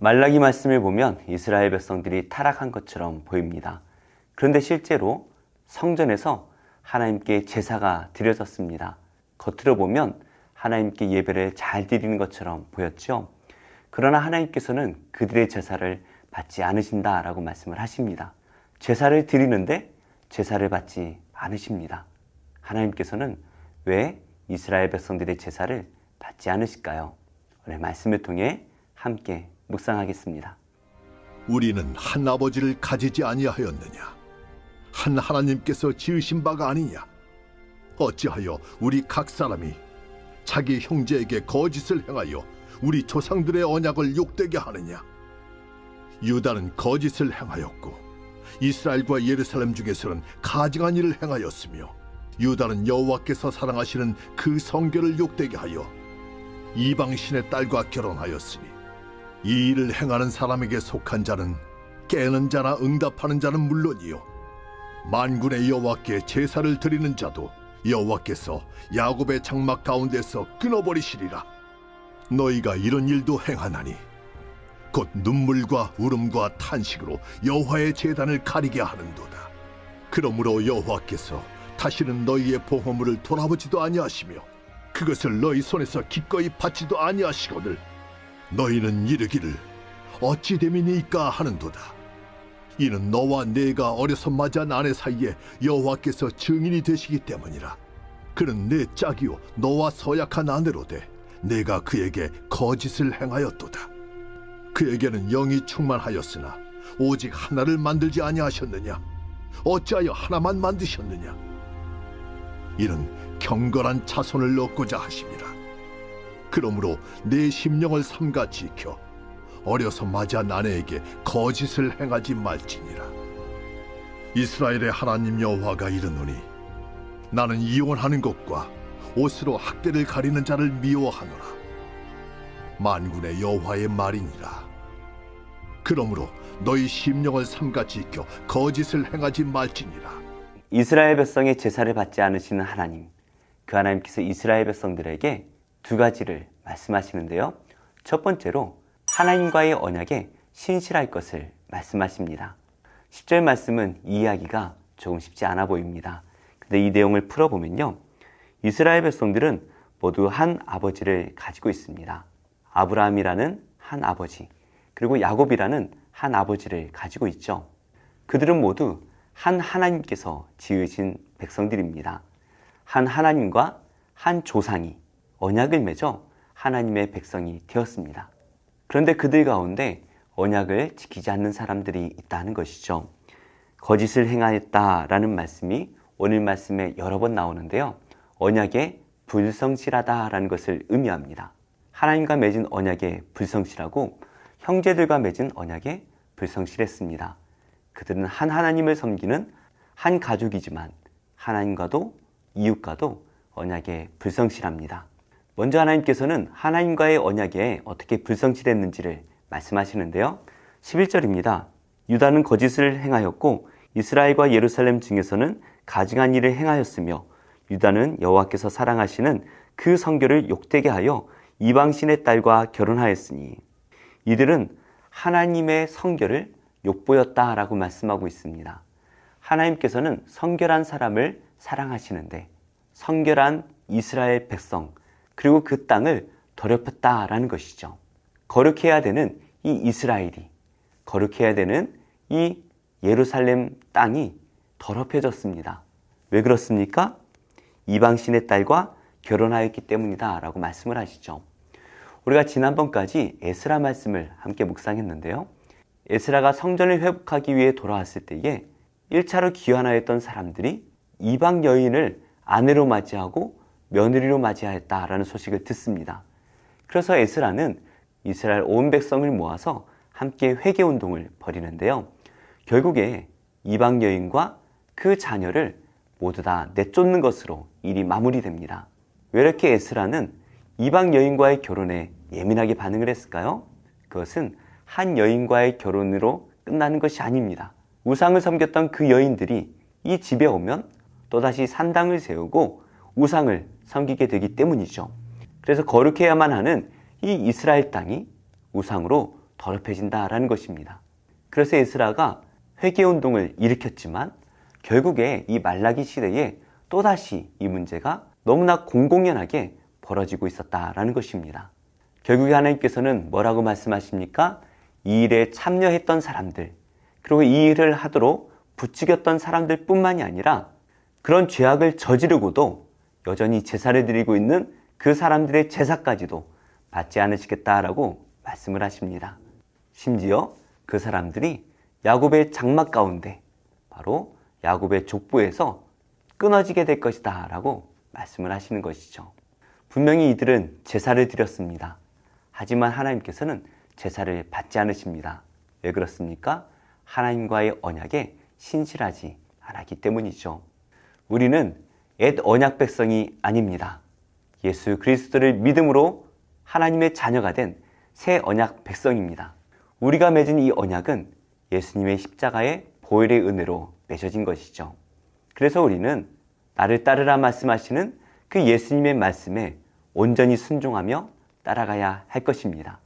말라기 말씀을 보면 이스라엘 백성들이 타락한 것처럼 보입니다. 그런데 실제로 성전에서 하나님께 제사가 드려졌습니다. 겉으로 보면 하나님께 예배를 잘 드리는 것처럼 보였죠. 그러나 하나님께서는 그들의 제사를 받지 않으신다라고 말씀을 하십니다. 제사를 드리는데 제사를 받지 않으십니다. 하나님께서는 왜 이스라엘 백성들의 제사를 받지 않으실까요? 오늘 말씀을 통해 함께 묵상하겠습니다. 우리는 한 아버지를 가지지 아니하였느냐? 한 하나님께서 지으신 바가 아니냐? 어찌하여 우리 각 사람이 자기 형제에게 거짓을 행하여 우리 조상들의 언약을 욕되게 하느냐? 유다는 거짓을 행하였고 이스라엘과 예루살렘 중에서는 가증한 일을 행하였으며 유다는 여호와께서 사랑하시는 그 성결을 욕되게 하여 이방신의 딸과 결혼하였으니 이 일을 행하는 사람에게 속한 자는 깨는 자나 응답하는 자는 물론이요 만군의 여호와께 제사를 드리는 자도 여호와께서 야곱의 장막 가운데서 끊어버리시리라. 너희가 이런 일도 행하나니 곧 눈물과 울음과 탄식으로 여호와의 제단을 가리게 하는도다. 그러므로 여호와께서 다시는 너희의 보호물을 돌아보지도 아니하시며 그것을 너희 손에서 기꺼이 받지도 아니하시거늘 너희는 이르기를 어찌 됨이니까 하는도다. 이는 너와 내가 어려서 맞이한 아내 사이에 여호와께서 증인이 되시기 때문이라. 그는 내 짝이요 너와 서약한 아내로 돼 내가 그에게 거짓을 행하였도다. 그에게는 영이 충만하였으나 오직 하나를 만들지 아니하셨느냐? 어찌하여 하나만 만드셨느냐? 이는 경건한 자손을 얻고자 하심이라. 그러므로 내 심령을 삼가 지켜 어려서 맞이한 아내에게 거짓을 행하지 말지니라. 이스라엘의 하나님 여호와가 이르노니 나는 이혼하는 것과 옷으로 학대를 가리는 자를 미워하노라. 만군의 여호와의 말이니라. 그러므로 너희 심령을 삼가 지켜 거짓을 행하지 말지니라. 이스라엘 백성의 제사를 받지 않으시는 하나님, 그 하나님께서 이스라엘 백성들에게 두 가지를 말씀하시는데요. 첫 번째로 하나님과의 언약에 신실할 것을 말씀하십니다. 10절 말씀은 이해하기가 조금 쉽지 않아 보입니다. 근데 이 내용을 풀어보면요, 이스라엘 백성들은 모두 한 아버지를 가지고 있습니다. 아브라함이라는 한 아버지, 그리고 야곱이라는 한 아버지를 가지고 있죠. 그들은 모두 한 하나님께서 지으신 백성들입니다. 한 하나님과 한 조상이 언약을 맺어 하나님의 백성이 되었습니다. 그런데 그들 가운데 언약을 지키지 않는 사람들이 있다는 것이죠. 거짓을 행하였다라는 말씀이 오늘 말씀에 여러 번 나오는데요. 언약에 불성실하다라는 것을 의미합니다. 하나님과 맺은 언약에 불성실하고 형제들과 맺은 언약에 불성실했습니다. 그들은 한 하나님을 섬기는 한 가족이지만 하나님과도 이웃과도 언약에 불성실합니다. 먼저 하나님께서는 하나님과의 언약에 어떻게 불성실했는지를 말씀하시는데요. 11절입니다. 유다는 거짓을 행하였고 이스라엘과 예루살렘 중에서는 가증한 일을 행하였으며 유다는 여호와께서 사랑하시는 그 성결을 욕되게 하여 이방신의 딸과 결혼하였으니 이들은 하나님의 성결을 욕보였다라고 말씀하고 있습니다. 하나님께서는 성결한 사람을 사랑하시는데 성결한 이스라엘 백성 그리고 그 땅을 더럽혔다라는 것이죠. 거룩해야 되는 이 이스라엘이, 거룩해야 되는 이 예루살렘 땅이 더럽혀졌습니다. 왜 그렇습니까? 이방신의 딸과 결혼하였기 때문이다 라고 말씀을 하시죠. 우리가 지난번까지 에스라 말씀을 함께 묵상했는데요. 에스라가 성전을 회복하기 위해 돌아왔을 때에 1차로 귀환하였던 사람들이 이방 여인을 아내로 맞이하고 며느리로 맞이하였다라는 소식을 듣습니다. 그래서 에스라는 이스라엘 온 백성을 모아서 함께 회개운동을 벌이는데요. 결국에 이방 여인과 그 자녀를 모두 다 내쫓는 것으로 일이 마무리됩니다. 왜 이렇게 에스라는 이방 여인과의 결혼에 예민하게 반응을 했을까요? 그것은 한 여인과의 결혼으로 끝나는 것이 아닙니다. 우상을 섬겼던 그 여인들이 이 집에 오면 또다시 산당을 세우고 우상을 섬기게 되기 때문이죠. 그래서 거룩해야만 하는 이 이스라엘 땅이 우상으로 더럽혀진다라는 것입니다. 그래서 에스라가 회개운동을 일으켰지만 결국에 이 말라기 시대에 또다시 이 문제가 너무나 공공연하게 벌어지고 있었다라는 것입니다. 결국에 하나님께서는 뭐라고 말씀하십니까? 이 일에 참여했던 사람들, 그리고 이 일을 하도록 부추겼던 사람들 뿐만이 아니라 그런 죄악을 저지르고도 여전히 제사를 드리고 있는 그 사람들의 제사까지도 받지 않으시겠다라고 말씀을 하십니다. 심지어 그 사람들이 야곱의 장막 가운데 바로 야곱의 족보에서 끊어지게 될 것이다 라고 말씀을 하시는 것이죠. 분명히 이들은 제사를 드렸습니다. 하지만 하나님께서는 제사를 받지 않으십니다. 왜 그렇습니까? 하나님과의 언약에 신실하지 않았기 때문이죠. 우리는 옛 언약 백성이 아닙니다. 예수 그리스도를 믿음으로 하나님의 자녀가 된 새 언약 백성입니다. 우리가 맺은 이 언약은 예수님의 십자가의 보혈의 은혜로 맺어진 것이죠. 그래서 우리는 나를 따르라 말씀하시는 그 예수님의 말씀에 온전히 순종하며 따라가야 할 것입니다.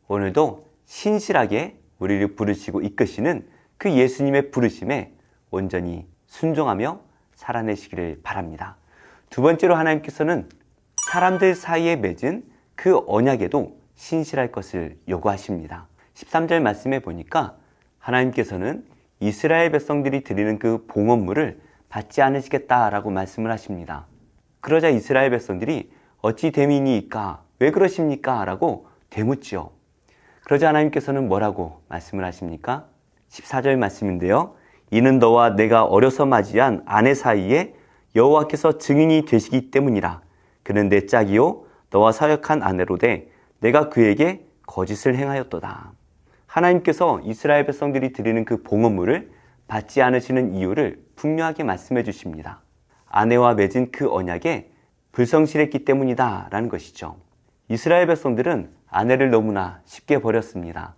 오늘도 신실하게 우리를 부르시고 이끄시는 그 예수님의 부르심에 온전히 순종하며 살아내시기를 바랍니다. 두 번째로 하나님께서는 사람들 사이에 맺은 그 언약에도 신실할 것을 요구하십니다. 13절 말씀에 보니까 하나님께서는 이스라엘 백성들이 드리는 그 봉헌물을 받지 않으시겠다라고 말씀을 하십니다. 그러자 이스라엘 백성들이 어찌 됨이니까 왜 그러십니까? 라고 되묻지요. 그러자 하나님께서는 뭐라고 말씀을 하십니까? 14절 말씀인데요. 이는 너와 내가 어려서 맞이한 아내 사이에 여호와께서 증인이 되시기 때문이라. 그는 내 짝이요 너와 사역한 아내로 돼 내가 그에게 거짓을 행하였도다. 하나님께서 이스라엘 백성들이 드리는 그 봉헌물을 받지 않으시는 이유를 분명하게 말씀해 주십니다. 아내와 맺은 그 언약에 불성실했기 때문이다 라는 것이죠. 이스라엘 백성들은 아내를 너무나 쉽게 버렸습니다.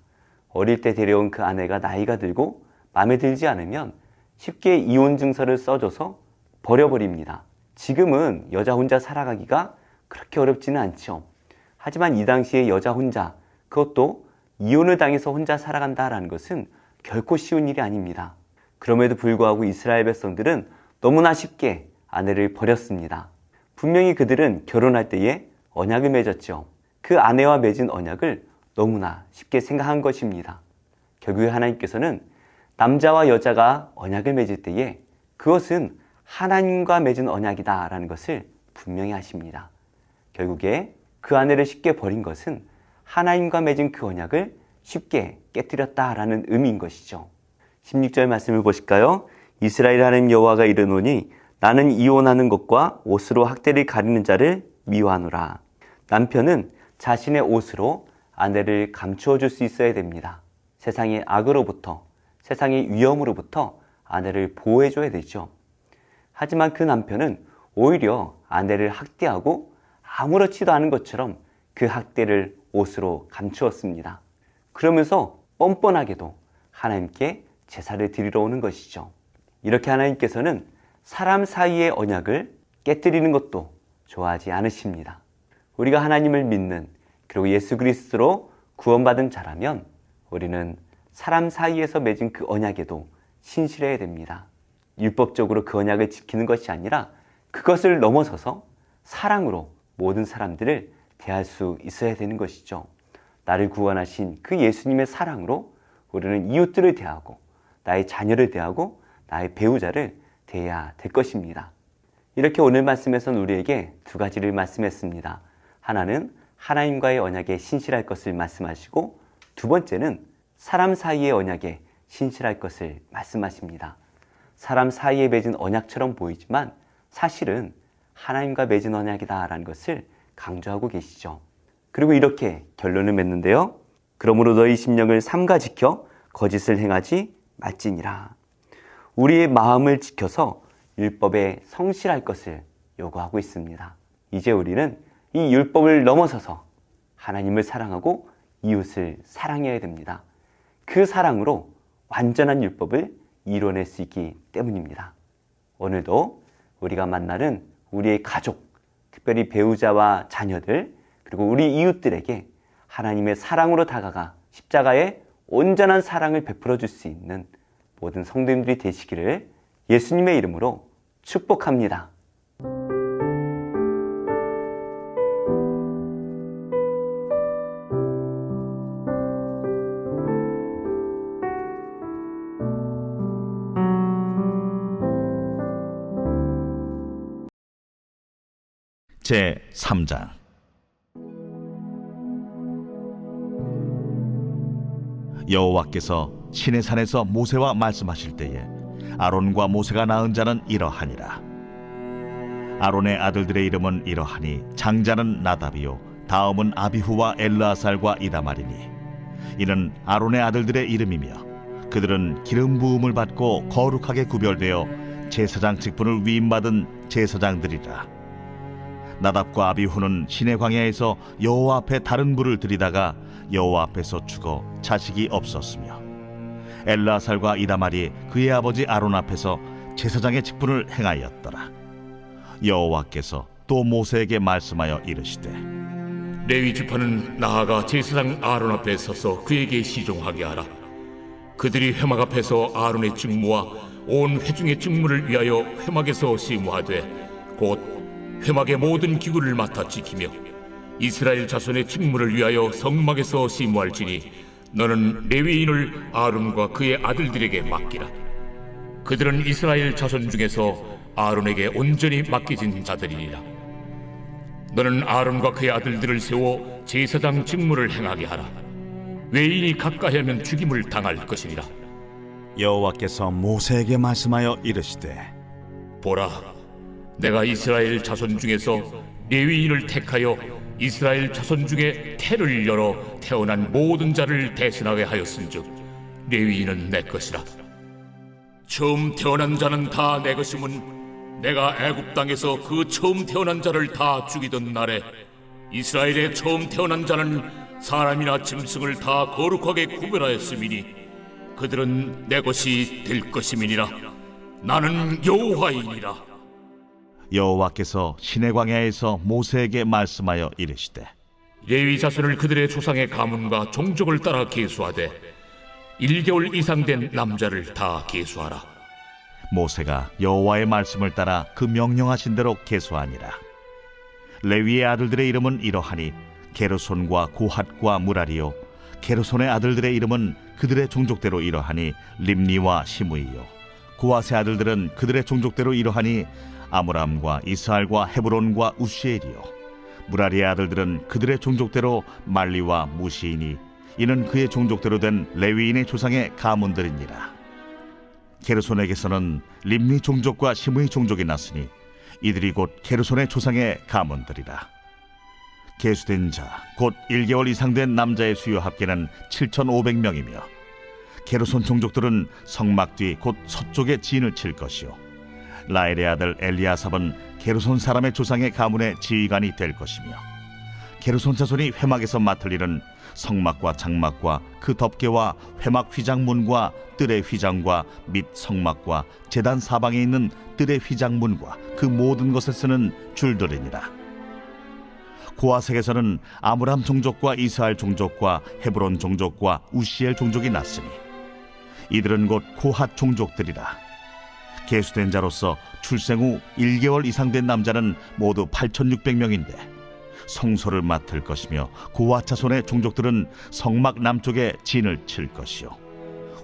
어릴 때 데려온 그 아내가 나이가 들고 마음에 들지 않으면 쉽게 이혼 증서를 써줘서 버려버립니다. 지금은 여자 혼자 살아가기가 그렇게 어렵지는 않죠. 하지만 이 당시에 여자 혼자, 그것도 이혼을 당해서 혼자 살아간다라는 것은 결코 쉬운 일이 아닙니다. 그럼에도 불구하고 이스라엘 백성들은 너무나 쉽게 아내를 버렸습니다. 분명히 그들은 결혼할 때에 언약을 맺었죠. 그 아내와 맺은 언약을 너무나 쉽게 생각한 것입니다. 결국에 하나님께서는 남자와 여자가 언약을 맺을 때에 그것은 하나님과 맺은 언약이다라는 것을 분명히 하십니다. 결국에 그 아내를 쉽게 버린 것은 하나님과 맺은 그 언약을 쉽게 깨뜨렸다라는 의미인 것이죠. 16절 말씀을 보실까요? 이스라엘 하나님 여호와가 이르노니 나는 이혼하는 것과 옷으로 학대를 가리는 자를 미워하노라. 남편은 자신의 옷으로 아내를 감추어 줄 수 있어야 됩니다. 세상의 악으로부터, 세상의 위험으로부터 아내를 보호해 줘야 되죠. 하지만 그 남편은 오히려 아내를 학대하고 아무렇지도 않은 것처럼 그 학대를 옷으로 감추었습니다. 그러면서 뻔뻔하게도 하나님께 제사를 드리러 오는 것이죠. 이렇게 하나님께서는 사람 사이의 언약을 깨뜨리는 것도 좋아하지 않으십니다. 우리가 하나님을 믿는, 그리고 예수 그리스도로 구원받은 자라면 우리는 사람 사이에서 맺은 그 언약에도 신실해야 됩니다. 율법적으로 그 언약을 지키는 것이 아니라 그것을 넘어서서 사랑으로 모든 사람들을 대할 수 있어야 되는 것이죠. 나를 구원하신 그 예수님의 사랑으로 우리는 이웃들을 대하고 나의 자녀를 대하고 나의 배우자를 대해야 될 것입니다. 이렇게 오늘 말씀에서는 우리에게 두 가지를 말씀했습니다. 하나는 하나님과의 언약에 신실할 것을 말씀하시고 두 번째는 사람 사이의 언약에 신실할 것을 말씀하십니다. 사람 사이에 맺은 언약처럼 보이지만 사실은 하나님과 맺은 언약이다라는 것을 강조하고 계시죠. 그리고 이렇게 결론을 맺는데요. 그러므로 너희 심령을 삼가 지켜 거짓을 행하지 말지니라. 우리의 마음을 지켜서 율법에 성실할 것을 요구하고 있습니다. 이제 우리는 이 율법을 넘어서서 하나님을 사랑하고 이웃을 사랑해야 됩니다. 그 사랑으로 완전한 율법을 이뤄낼 수 있기 때문입니다. 오늘도 우리가 만나는 우리의 가족, 특별히 배우자와 자녀들, 그리고 우리 이웃들에게 하나님의 사랑으로 다가가 십자가의 온전한 사랑을 베풀어 줄 수 있는 모든 성도님들이 되시기를 예수님의 이름으로 축복합니다. 제 3장. 여호와께서 시내산에서 모세와 말씀하실 때에 아론과 모세가 낳은 자는 이러하니라. 아론의 아들들의 이름은 이러하니 장자는 나답이요 다음은 아비후와 엘르아살과 이다말이니 이는 아론의 아들들의 이름이며 그들은 기름 부음을 받고 거룩하게 구별되어 제사장 직분을 위임받은 제사장들이라. 나답과 아비후는 시내 광야에서 여호와 앞에 다른 불을 들이다가 여호와 앞에서 죽어 자식이 없었으며 엘르아살과 이다말이 그의 아버지 아론 앞에서 제사장의 직분을 행하였더라. 여호와께서 또 모세에게 말씀하여 이르시되 레위 지파는 나아가 제사장 아론 앞에 서서 그에게 시종하게 하라. 그들이 회막 앞에서 아론의 직무와 온 회중의 직무를 위하여 회막에서 시무하되 곧 회막의 모든 기구를 맡아 지키며 이스라엘 자손의 직무를 위하여 성막에서 시무할지니 너는 레위인을 아론과 그의 아들들에게 맡기라. 그들은 이스라엘 자손 중에서 아론에게 온전히 맡겨진 자들이니라. 너는 아론과 그의 아들들을 세워 제사장 직무를 행하게 하라. 외인이 가까이 하면 죽임을 당할 것이니라. 여호와께서 모세에게 말씀하여 이르시되 보라, 내가 이스라엘 자손 중에서 레위인을 택하여 이스라엘 자손 중에 태를 열어 태어난 모든 자를 대신하게 하였은즉 레위인은 내 것이라. 처음 태어난 자는 다 내 것임은 내가 애굽 땅에서 그 처음 태어난 자를 다 죽이던 날에 이스라엘의 처음 태어난 자는 사람이나 짐승을 다 거룩하게 구별하였음이니 그들은 내 것이 될 것임이니라. 나는 여호와이니라. 여호와께서 시내 광야에서 모세에게 말씀하여 이르시되 레위 자손을 그들의 조상의 가문과 종족을 따라 계수하되 1개월 이상 된 남자를 다 계수하라. 모세가 여호와의 말씀을 따라 그 명령하신 대로 계수하니라. 레위의 아들들의 이름은 이러하니 게르손과 고핫과 무라리요 게르손의 아들들의 이름은 그들의 종족대로 이러하니 림니와 시므이요 고핫의 아들들은 그들의 종족대로 이러하니 아므람과 이스할과 헤브론과 우시엘이요 무라리의 아들들은 그들의 종족대로 말리와 무시이니 이는 그의 종족대로 된 레위인의 조상의 가문들이니라. 게르손에게서는 림니 종족과 시므이 종족이 났으니 이들이 곧 게르손의 조상의 가문들이라. 계수된 자 곧 1개월 이상 된 남자의 수요 합계는 7,500명이며 게르손 종족들은 성막 뒤 곧 서쪽에 진을 칠 것이요 라엘의 아들 엘리아삽은 게르손 사람의 조상의 가문의 지휘관이 될 것이며 게르손 자손이 회막에서 맡을 일은 성막과 장막과 그 덮개와 회막 휘장문과 뜰의 휘장과 및 성막과 제단 사방에 있는 뜰의 휘장문과 그 모든 것에 쓰는 줄들이니라. 고아색에서는 아므람 종족과 이스할 종족과 헤브론 종족과 우시엘 종족이 났으니 이들은 곧 고핫 종족들이라. 계수된 자로서 출생 후 1개월 이상 된 남자는 모두 8,600명인데 성소를 맡을 것이며 고핫 자손의 종족들은 성막 남쪽에 진을 칠 것이요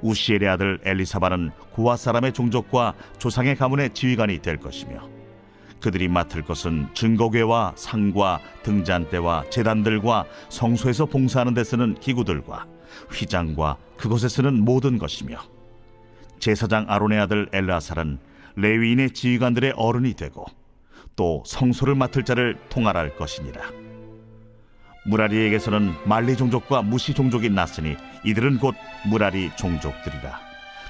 우시엘의 아들 엘리사바는 고핫 사람의 종족과 조상의 가문의 지휘관이 될 것이며 그들이 맡을 것은 증거궤와 상과 등잔대와 제단들과 성소에서 봉사하는 데 쓰는 기구들과 휘장과 그것에 쓰는 모든 것이며 제사장 아론의 아들 엘르아살은 레위인의 지휘관들의 어른이 되고 또 성소를 맡을 자를 통할할 것이니라. 무라리에게서는 말리 종족과 무시 종족이 났으니 이들은 곧 무라리 종족들이라.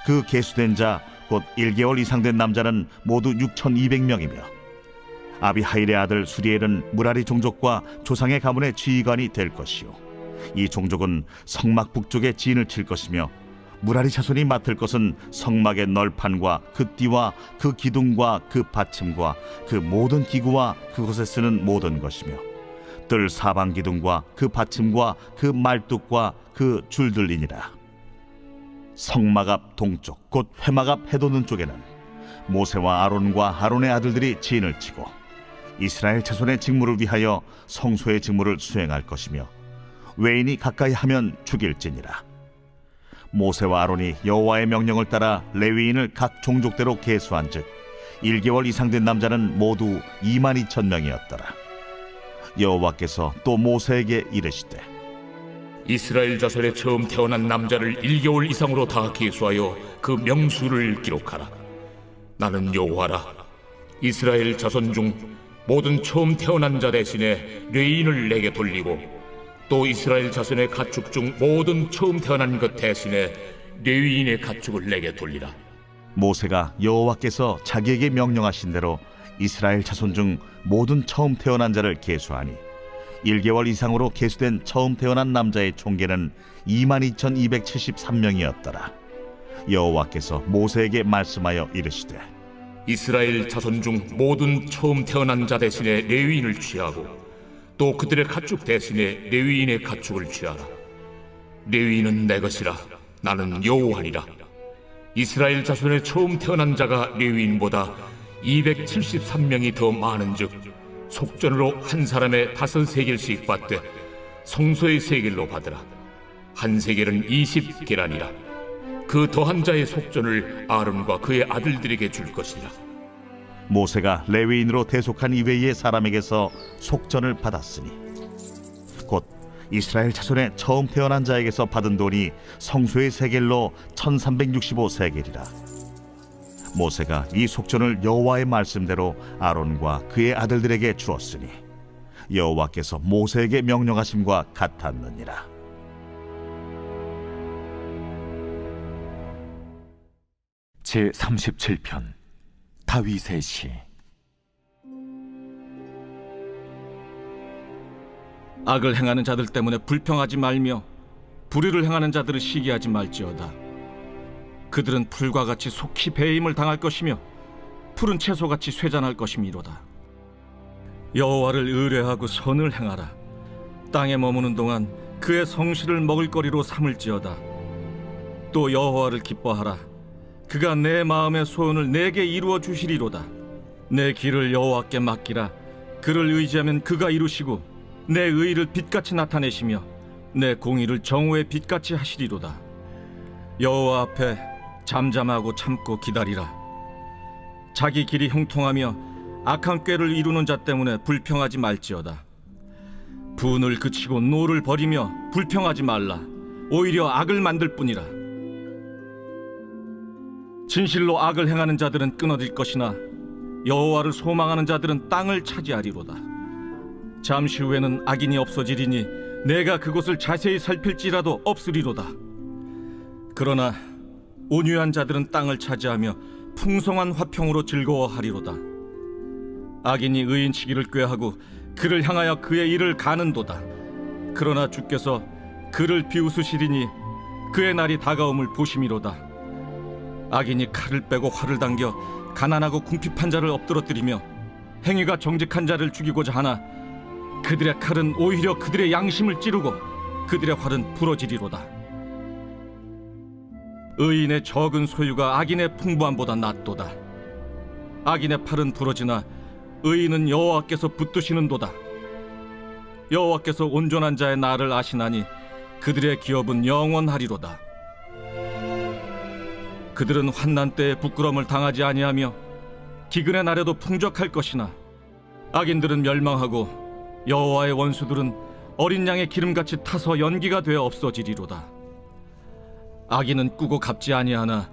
그 계수된 자 곧 1개월 이상 된 남자는 모두 6,200명이며 아비하일의 아들 수리엘은 무라리 종족과 조상의 가문의 지휘관이 될 것이요 이 종족은 성막 북쪽에 진을 칠 것이며 무라리 자손이 맡을 것은 성막의 널판과 그 띠와 그 기둥과 그 받침과 그 모든 기구와 그것에 쓰는 모든 것이며 뜰 사방 기둥과 그 받침과 그 말뚝과 그 줄들이니라. 성막 앞 동쪽 곧 회막 앞 해돋는 쪽에는 모세와 아론과 아론의 아들들이 진을 치고 이스라엘 자손의 직무를 위하여 성소의 직무를 수행할 것이며 외인이 가까이 하면 죽일지니라. 모세와 아론이 여호와의 명령을 따라 레위인을 각 종족대로 계수한즉 1개월 이상 된 남자는 모두 22,000명이었더라. 여호와께서 또 모세에게 이르시되 이스라엘 자손에 처음 태어난 남자를 1개월 이상으로 다 계수하여 그 명수를 기록하라. 나는 여호와라. 이스라엘 자손 중 모든 처음 태어난 자 대신에 레위인을 내게 돌리고 또 이스라엘 자손의 가축 중 모든 처음 태어난 것 대신에 레위인의 가축을 내게 돌리라. 모세가 여호와께서 자기에게 명령하신 대로 이스라엘 자손 중 모든 처음 태어난 자를 계수하니 1개월 이상으로 계수된 처음 태어난 남자의 총계는 22,273명이었더라. 여호와께서 모세에게 말씀하여 이르시되 이스라엘 자손 중 모든 처음 태어난 자 대신에 레위인을 취하고 또 그들의 가축 대신에 레위인의 가축을 취하라. 레위인은 내 것이라. 나는 여호와니라. 이스라엘 자손의 처음 태어난 자가 레위인보다 273명이 더 많은즉 속전으로 한 사람의 5세겔씩 받되 성소의 세겔로 받으라. 한 세겔은 20계란이라. 그 더한 자의 속전을 아론과 그의 아들들에게 줄 것이라. 모세가 레위인으로 대속한 이외의 사람에게서 속전을 받았으니 곧 이스라엘 자손의 처음 태어난 자에게서 받은 돈이 성소의 세겔로 1365세겔이라. 모세가 이 속전을 여호와의 말씀대로 아론과 그의 아들들에게 주었으니 여호와께서 모세에게 명령하심과 같았느니라. 제37편 다윗의 시. 악을 행하는 자들 때문에 불평하지 말며 불의를 행하는 자들을 시기하지 말지어다. 그들은 풀과 같이 속히 배임을 당할 것이며 푸른 채소같이 쇠잔할 것이미로다. 여호와를 의뢰하고 선을 행하라. 땅에 머무는 동안 그의 성실을 먹을거리로 삼을지어다. 또 여호와를 기뻐하라. 그가 내 마음의 소원을 내게 이루어 주시리로다. 내 길을 여호와께 맡기라. 그를 의지하면 그가 이루시고 내 의를 빛같이 나타내시며 내 공의를 정오의 빛같이 하시리로다. 여호와 앞에 잠잠하고 참고 기다리라. 자기 길이 형통하며 악한 꾀를 이루는 자 때문에 불평하지 말지어다. 분을 그치고 노를 버리며 불평하지 말라. 오히려 악을 만들 뿐이라. 진실로 악을 행하는 자들은 끊어질 것이나 여호와를 소망하는 자들은 땅을 차지하리로다. 잠시 후에는 악인이 없어지리니 내가 그곳을 자세히 살필지라도 없으리로다. 그러나 온유한 자들은 땅을 차지하며 풍성한 화평으로 즐거워하리로다. 악인이 의인치기를 꾀하고 그를 향하여 그의 일을 가는도다. 그러나 주께서 그를 비웃으시리니 그의 날이 다가옴을 보심이로다. 악인이 칼을 빼고 활을 당겨 가난하고 궁핍한 자를 엎드러뜨리며 행위가 정직한 자를 죽이고자 하나 그들의 칼은 오히려 그들의 양심을 찌르고 그들의 활은 부러지리로다. 의인의 적은 소유가 악인의 풍부함보다 낫도다. 악인의 팔은 부러지나 의인은 여호와께서 붙드시는도다. 여호와께서 온전한 자의 날을 아시나니 그들의 기업은 영원하리로다. 그들은 환난 때에 부끄러움을 당하지 아니하며 기근의 날에도 풍족할 것이나 악인들은 멸망하고 여호와의 원수들은 어린 양의 기름같이 타서 연기가 되어 없어지리로다. 악인은 꾸고 갚지 아니하나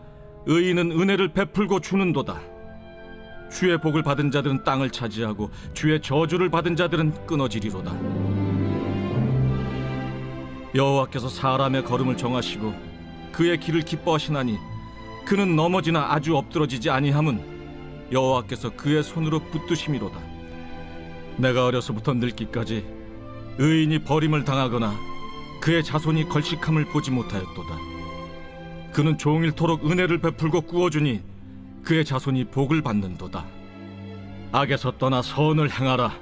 의인은 은혜를 베풀고 주는도다. 주의 복을 받은 자들은 땅을 차지하고 주의 저주를 받은 자들은 끊어지리로다. 여호와께서 사람의 걸음을 정하시고 그의 길을 기뻐하시나니 그는 넘어지나 아주 엎드러지지 아니함은 여호와께서 그의 손으로 붙드심이로다. 내가 어려서부터 늙기까지 의인이 버림을 당하거나 그의 자손이 걸식함을 보지 못하였도다. 그는 종일토록 은혜를 베풀고 꾸어주니 그의 자손이 복을 받는도다. 악에서 떠나 선을 행하라.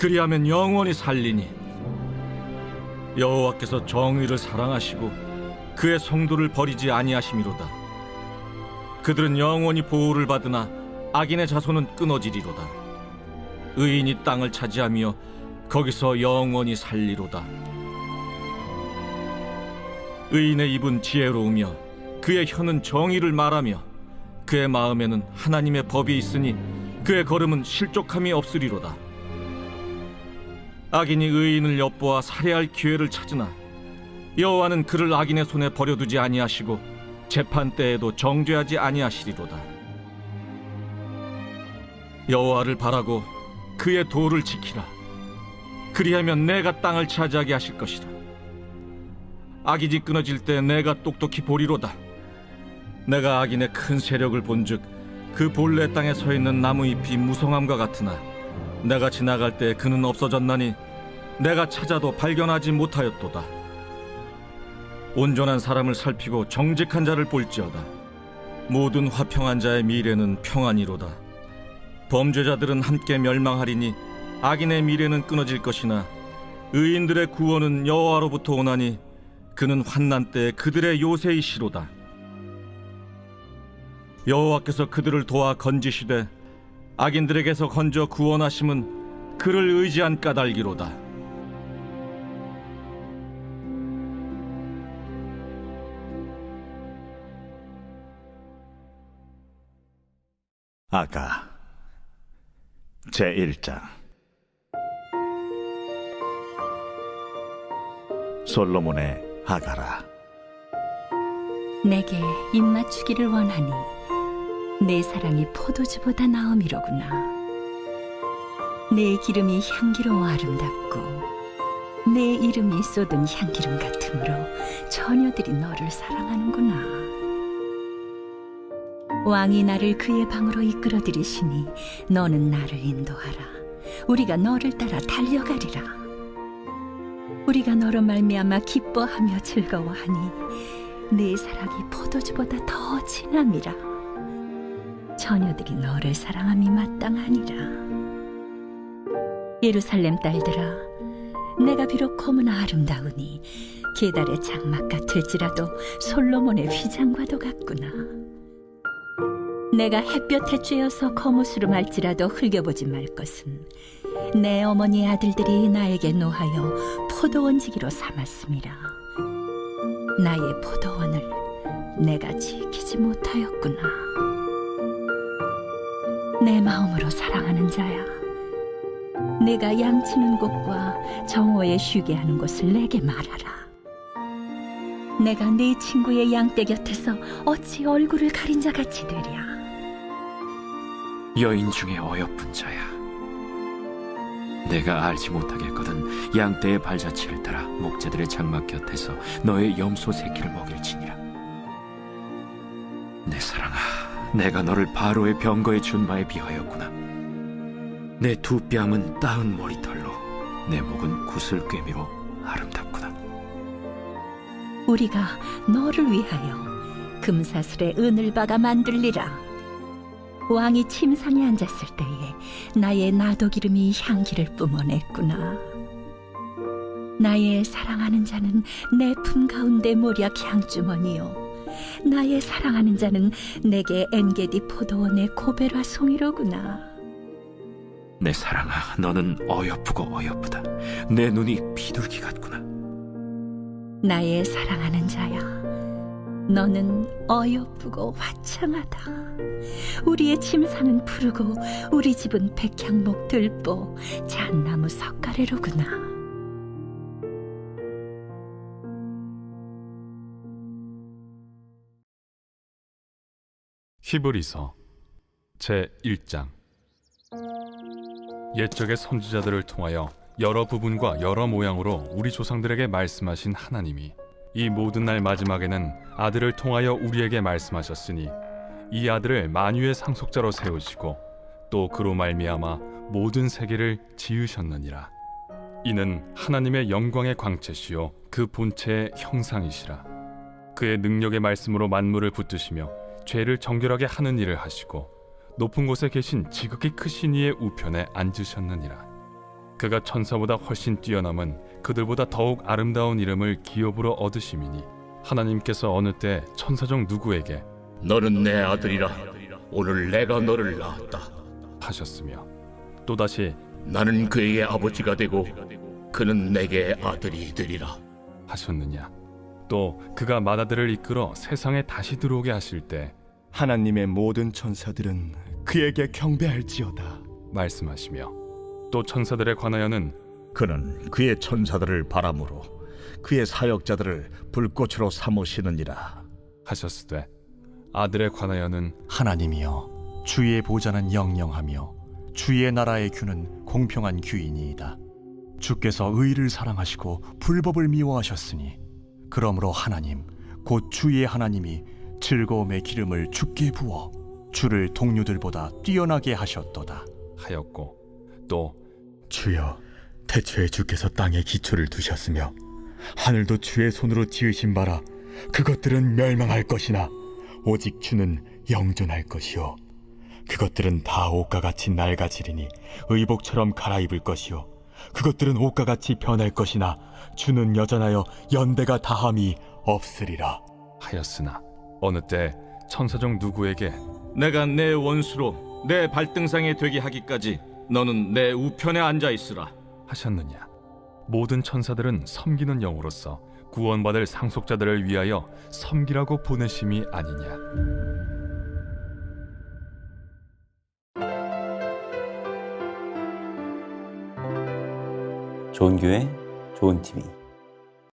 그리하면 영원히 살리니 여호와께서 정의를 사랑하시고 그의 성도를 버리지 아니하심이로다. 그들은 영원히 보호를 받으나 악인의 자손은 끊어지리로다. 의인이 땅을 차지하며 거기서 영원히 살리로다. 의인의 입은 지혜로우며 그의 혀는 정의를 말하며 그의 마음에는 하나님의 법이 있으니 그의 걸음은 실족함이 없으리로다. 악인이 의인을 엿보아 살해할 기회를 찾으나 여호와는 그를 악인의 손에 버려두지 아니하시고 재판 때에도 정죄하지 아니하시리로다. 여호와를 바라고 그의 도를 지키라. 그리하면 내가 땅을 차지하게 하실 것이라. 악이지 끊어질 때 내가 똑똑히 보리로다. 내가 악인의 큰 세력을 본즉 그 본래 땅에 서 있는 나무잎이 무성함과 같으나 내가 지나갈 때 그는 없어졌나니 내가 찾아도 발견하지 못하였도다. 온전한 사람을 살피고 정직한 자를 볼지어다. 모든 화평한 자의 미래는 평안이로다. 범죄자들은 함께 멸망하리니 악인의 미래는 끊어질 것이나 의인들의 구원은 여호와로부터 오나니 그는 환난 때에 그들의 요새이시로다. 여호와께서 그들을 도와 건지시되 악인들에게서 건져 구원하심은 그를 의지한 까닭이로다. 아가 제1장. 솔로몬의 아가라. 내게 입맞추기를 원하니 내 사랑이 포도주보다 나음이로구나. 내 기름이 향기로워 아름답고 내 이름이 쏟은 향기름 같으므로 처녀들이 너를 사랑하는구나. 왕이 나를 그의 방으로 이끌어들이시니 너는 나를 인도하라. 우리가 너를 따라 달려가리라. 우리가 너로 말미암아 기뻐하며 즐거워하니 내 사랑이 포도주보다 더 진함이라. 처녀들이 너를 사랑함이 마땅하니라. 예루살렘 딸들아, 내가 비록 검으나 아름다우니 게달의 장막 같을지라도 솔로몬의 휘장과도 같구나. 내가 햇볕에 쬐어서 거무스름할지라도 흘겨보지 말 것은 내 어머니의 아들들이 나에게 노하여 포도원지기로 삼았음이라. 나의 포도원을 내가 지키지 못하였구나. 내 마음으로 사랑하는 자야, 내가 양치는 곳과 정오에 쉬게 하는 곳을 내게 말하라. 내가 네 친구의 양떼 곁에서 어찌 얼굴을 가린 자 같이 되랴. 여인 중에 어여쁜 자야. 내가 알지 못하겠거든 양떼의 발자취를 따라 목자들의 장막 곁에서 너의 염소 새끼를 먹일지니라. 내 사랑아, 내가 너를 바로의 병거의 준마에 비하였구나. 내 두 뺨은 따은 머리털로, 내 목은 구슬꿰미로 아름답구나. 우리가 너를 위하여 금사슬에 은을 박아 만들리라. 왕이 침상에 앉았을 때에 나의 나도기름이 향기를 뿜어냈구나. 나의 사랑하는 자는 내 품 가운데 모략 향주머니요, 나의 사랑하는 자는 내게 엔게디 포도원의 고베라 송이로구나. 내 사랑아, 너는 어여쁘고 어여쁘다. 내 눈이 비둘기 같구나. 나의 사랑하는 자야, 너는 어여쁘고 화창하다. 우리의 침상은 푸르고 우리 집은 백향목 들보 잣나무 석가래로구나. 히브리서 제1장. 옛적의 선지자들을 통하여 여러 부분과 여러 모양으로 우리 조상들에게 말씀하신 하나님이 이 모든 날 마지막에는 아들을 통하여 우리에게 말씀하셨으니 이 아들을 만유의 상속자로 세우시고 또 그로 말미암아 모든 세계를 지으셨느니라. 이는 하나님의 영광의 광채시요 그 본체의 형상이시라. 그의 능력의 말씀으로 만물을 붙드시며 죄를 정결하게 하는 일을 하시고 높은 곳에 계신 지극히 크신 이의 우편에 앉으셨느니라. 그가 천사보다 훨씬 뛰어남은 그들보다 더욱 아름다운 이름을 기업으로 얻으심이니 하나님께서 어느 때 천사 중 누구에게 너는 내 아들이라. 오늘 내가 너를 낳았다. 하셨으며 또다시 나는 그에게 아버지가 되고 그는 내게 아들이 되리라. 하셨느냐. 또 그가 마다들을 이끌어 세상에 다시 들어오게 하실 때 하나님의 모든 천사들은 그에게 경배할지어다. 말씀하시며 또 천사들에 관하여는 그는 그의 천사들을 바람으로 그의 사역자들을 불꽃으로 삼으시느니라. 하셨으되 아들에 관하여는 하나님이여, 주의 보좌는 영영하며 주의 나라의 규는 공평한 규이니이다. 주께서 의를 사랑하시고 불법을 미워하셨으니 그러므로 하나님 곧 주의 하나님이 즐거움의 기름을 주께 부어 주를 동료들보다 뛰어나게 하셨도다. 하였고 또 주여, 태초에 주께서 땅에 기초를 두셨으며 하늘도 주의 손으로 지으신 바라. 그것들은 멸망할 것이나 오직 주는 영존할 것이요, 그것들은 다 옷과 같이 낡아지리니 의복처럼 갈아입을 것이요, 그것들은 옷과 같이 변할 것이나 주는 여전하여 연대가 다함이 없으리라. 하였으나 어느 때 천사 중 누구에게 내가 내 원수로 내 발등상에 되게 하기까지 너는 내 우편에 앉아 있으라 하셨느냐. 모든 천사들은 섬기는 영으로서 구원받을 상속자들을 위하여 섬기라고 보내심이 아니냐. 좋은 교회, 좋은 TV.